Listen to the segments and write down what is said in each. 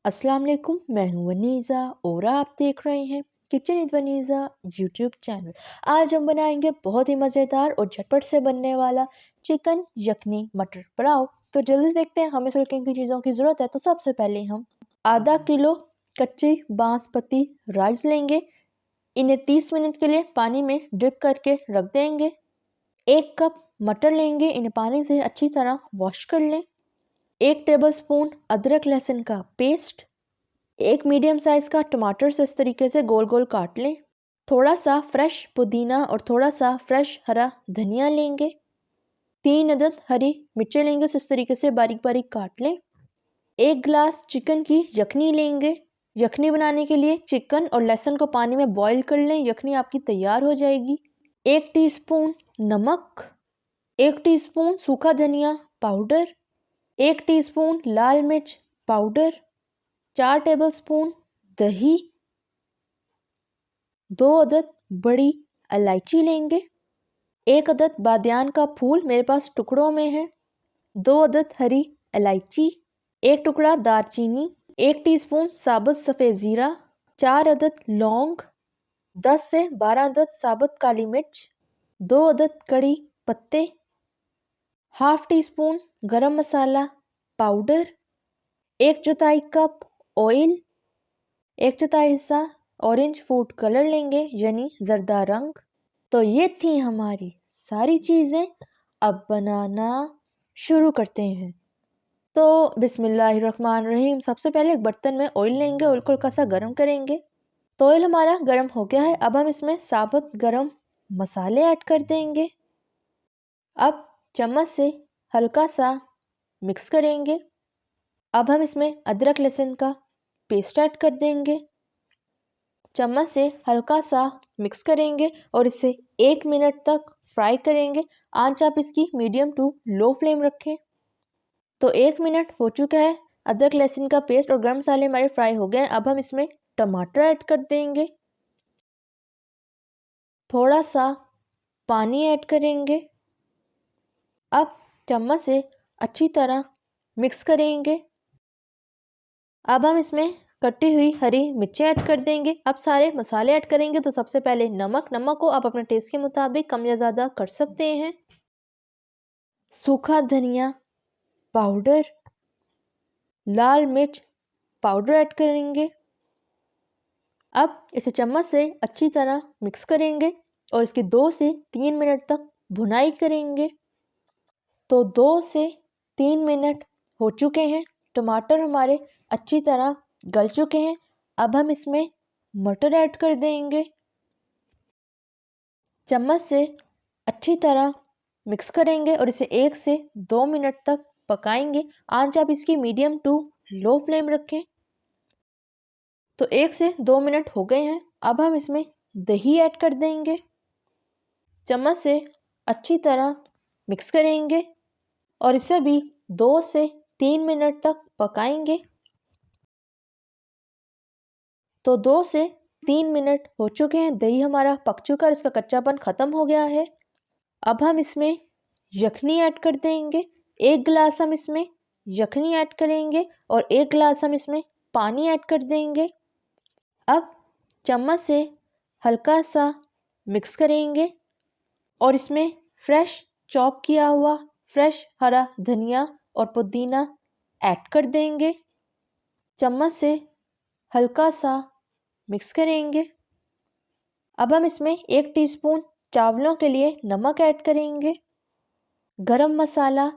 अस्सलाम वालेकुम, मैं हूँ वनीज़ा और आप देख रहे हैं kitchen with Vaneeza YouTube channel. आज हम बनाएंगे बहुत ही मज़ेदार और झटपट से बनने वाला चिकन यखनी मटर पुलाव। तो जल्दी से देखते हैं हमें सिर्फ किन किन चीज़ों की ज़रूरत है। तो सबसे पहले हम आधा किलो कच्ची बासमती राइस लेंगे। इन्हें 30 मिनट के लिए पानी में डिप करके रख देंगे। 1 कप मटर लेंगे, इन्हें पानी से अच्छी तरह वॉश कर लें। 1 टेबलस्पून अदरक लहसुन का पेस्ट, 1 मीडियम साइज़ का टमाटर से इस तरीके से गोल गोल काट लें। थोड़ा सा फ्रेश पुदीना और थोड़ा सा फ्रेश हरा धनिया लेंगे। 3 अदद हरी मिर्चें लेंगे, इस तरीके से बारीक बारीक काट लें। 1 गिलास चिकन की यखनी लेंगे। यखनी बनाने के लिए चिकन और लहसुन को पानी में बॉईल कर लें, यखनी आपकी तैयार हो जाएगी। 1 टीस्पून नमक, 1 टीस्पून सूखा धनिया पाउडर, 1 टीस्पून लाल मिर्च पाउडर, 4 टेबलस्पून दही, 2 अदद बड़ी इलायची लेंगे। 1 अदद बादियान का फूल मेरे पास टुकड़ों में है। 2 अदद हरी इलायची, 1 टुकड़ा दालचीनी, 1 टीस्पून साबुत सफ़ेद ज़ीरा, 4 अदद लौंग, 10 से 12 अदद साबुत काली मिर्च, 2 अदद कड़ी पत्ते, हाफ टी स्पून गरम मसाला पाउडर, 1/4 कप ऑयल, 1/4 हिस्सा ऑरेंज फूड कलर लेंगे यानी जर्दा रंग। तो ये थी हमारी सारी चीज़ें। अब बनाना शुरू करते हैं। तो बिस्मिल्लाहिर्रहमानिर्रहीम। सबसे पहले एक बर्तन में ऑयल लेंगे, ऑयल को हल्का सा गर्म करेंगे। तो ऑयल हमारा गर्म हो गया है। अब हम इसमें साबुत गरम मसाले ऐड कर देंगे। अब चम्मच से हल्का सा मिक्स करेंगे। अब हम इसमें अदरक लहसुन का पेस्ट ऐड कर देंगे। चम्मच से हल्का सा मिक्स करेंगे और इसे 1 मिनट तक फ्राई करेंगे। आंच आप इसकी मीडियम टू लो फ्लेम रखें। तो 1 मिनट हो चुका है। अदरक लहसुन का पेस्ट और गरम मसाले हमारे फ्राई हो गए हैं। अब हम इसमें टमाटर ऐड कर देंगे। थोड़ा सा पानी ऐड करेंगे। अब चम्मच से अच्छी तरह मिक्स करेंगे। अब हम इसमें कटी हुई हरी मिर्ची ऐड कर देंगे। अब सारे मसाले ऐड करेंगे। तो सबसे पहले नमक को आप अपने टेस्ट के मुताबिक कम या ज़्यादा कर सकते हैं। सूखा धनिया पाउडर, लाल मिर्च पाउडर ऐड करेंगे। अब इसे चम्मच से अच्छी तरह मिक्स करेंगे और इसकी 2 से 3 मिनट तक भुनाई करेंगे। तो 2 से 3 मिनट हो चुके हैं। टमाटर हमारे अच्छी तरह गल चुके हैं। अब हम इसमें मटर ऐड कर देंगे। चम्मच से अच्छी तरह मिक्स करेंगे और इसे 1 से 2 मिनट तक पकाएंगे। आंच आप इसकी मीडियम टू लो फ्लेम रखें। तो 1 से 2 मिनट हो गए हैं। अब हम इसमें दही ऐड कर देंगे। चम्मच से अच्छी तरह मिक्स करेंगे और इसे भी 2 से 3 मिनट तक पकाएंगे। तो 2 से 3 मिनट हो चुके हैं। दही हमारा पक चुका है और इसका कच्चापन ख़त्म हो गया है। अब हम इसमें यखनी ऐड कर देंगे। 1 गिलास हम इसमें यखनी ऐड करेंगे और 1 गिलास हम इसमें पानी ऐड कर देंगे। अब चम्मच से हल्का सा मिक्स करेंगे और इसमें फ्रेश चॉप किया हुआ फ्रेश हरा धनिया और पुदीना ऐड कर देंगे। चम्मच से हल्का सा मिक्स करेंगे। अब हम इसमें 1 टीस्पून चावलों के लिए नमक ऐड करेंगे। गरम मसाला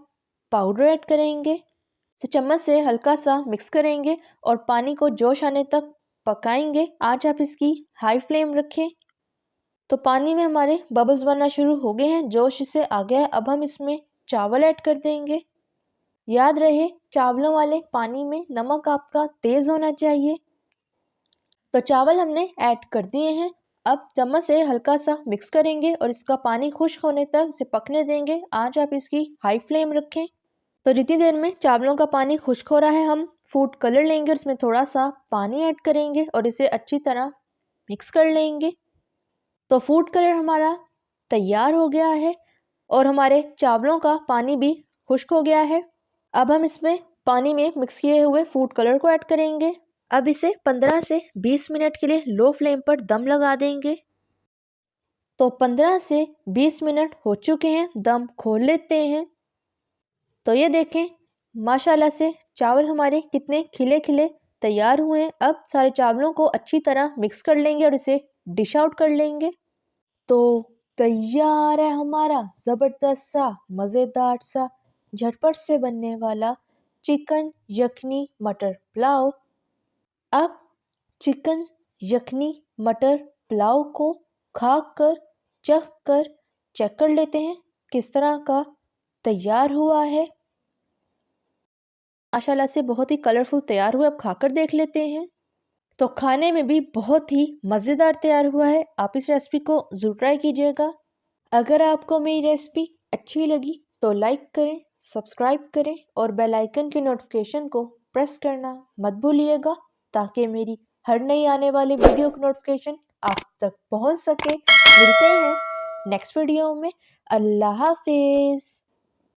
पाउडर ऐड करेंगे। इसे चम्मच से हल्का सा मिक्स करेंगे और पानी को जोश आने तक पकाएंगे। आंच आप इसकी हाई फ्लेम रखें। तो पानी में हमारे बबल्स बनना शुरू हो गए हैं, जोश इसे आ गया है। अब हम इसमें चावल ऐड कर देंगे। याद रहे चावलों वाले पानी में नमक आपका तेज़ होना चाहिए। तो चावल हमने ऐड कर दिए हैं। अब चम्मच से हल्का सा मिक्स करेंगे और इसका पानी खुश्क होने तक इसे पकने देंगे। आंच आप इसकी हाई फ्लेम रखें। तो जितनी देर में चावलों का पानी खुश्क हो रहा है, हम फूड कलर लेंगे और इसमें थोड़ा सा पानी ऐड करेंगे और इसे अच्छी तरह मिक्स कर लेंगे। तो फूड कलर हमारा तैयार हो गया है और हमारे चावलों का पानी भी खुश्क हो गया है। अब हम इसमें पानी में मिक्स किए हुए फूड कलर को ऐड करेंगे। अब इसे 15 से 20 मिनट के लिए लो फ्लेम पर दम लगा देंगे। तो 15 से 20 मिनट हो चुके हैं, दम खोल लेते हैं। तो ये देखें माशाल्लाह से चावल हमारे कितने खिले खिले तैयार हुए हैं। अब सारे चावलों को अच्छी तरह मिक्स कर लेंगे और इसे डिश आउट कर लेंगे। तो तैयार है हमारा ज़बरदस्त सा मज़ेदार सा झटपट से बनने वाला चिकन यखनी मटर पुलाव। अब चिकन यखनी मटर पुलाव को खाकर चेक कर लेते हैं किस तरह का तैयार हुआ है। माशाल्लाह से बहुत ही कलरफुल तैयार हुआ। अब खाकर देख लेते हैं। तो खाने में भी बहुत ही मज़ेदार तैयार हुआ है। आप इस रेसिपी को ज़रूर ट्राई कीजिएगा। अगर आपको मेरी रेसिपी अच्छी लगी तो लाइक करें, सब्सक्राइब करें और बेल आइकन के नोटिफिकेशन को प्रेस करना मत भूलिएगा ताकि मेरी हर नई आने वाली वीडियो की नोटिफिकेशन आप तक पहुंच सके। मिलते हैं नेक्स्ट वीडियो में। अल्लाह हाफिज़।